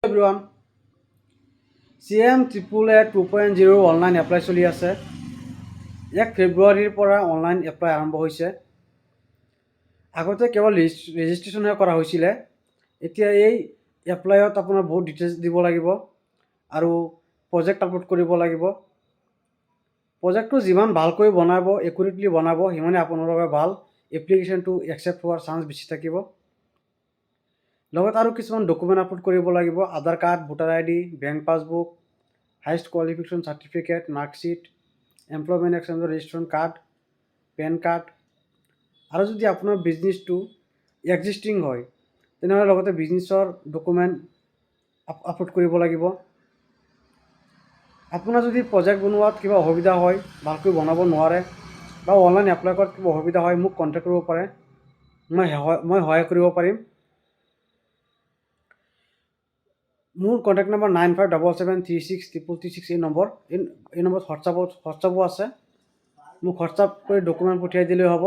Everyone CM888 2.0 online apply চলি আছে। 1 ফেব্ৰুৱাৰীৰ পৰা অনলাইন এপ্লাই আৰম্ভ হৈছে। আগতে কেৱল ৰেজিষ্ট্ৰেশ্যনহে কৰা হৈছিলে। এতিয়া এই এপ্লাইত আপোনাৰ বহুত ডিটেইলছ দিব লাগিব আৰু প্ৰজেক্ট আপলোড কৰিব লাগিব। প্ৰজেক্টটো যিমান ভালকৈ বনাব, একুৰেটলি বনাব, সিমানে আপোনাৰ বাবে ভাল। এপ্লিকেশ্যনটো একচেপ্ট হোৱাৰ চান্স বেছি থাকিব। লগত আৰু কিছুমান ডকুমেণ্ট আপলোড কৰিব লাগিব। Aadhaar card, voter ID, bank passbook, highest qualification certificate, marksheet, employment এক্সচেঞ্জৰ ৰেজিষ্ট্ৰেশ্যন কাৰ্ড, পেন কাৰ্ড। আৰু যদি আপোনাৰ বিজনেছটো এক্সিষ্টিং হয় তেনেহ'লে লগতে বিজনেছৰ ডকুমেণ্ট আপলোড কৰিব লাগিব। আপোনাৰ যদি প্ৰজেক্ট বনোৱাত কিবা অসুবিধা হয়, ভালকৈ বনাব নোৱাৰে বা অনলাইন এপ্লাই কৰাত কিবা অসুবিধা হয়, মোক কণ্টেক্ট কৰিব পাৰে। মই সহায় কৰিব পাৰিম। মোৰ কণ্টেক্ট নম্বৰ 9577363336 এই নম্বৰ। এই নম্বৰত হোৱাটছআপো আছে। মোক হোৱাটছআপ কৰি ডকুমেণ্ট পঠিয়াই দিলেই হ'ব।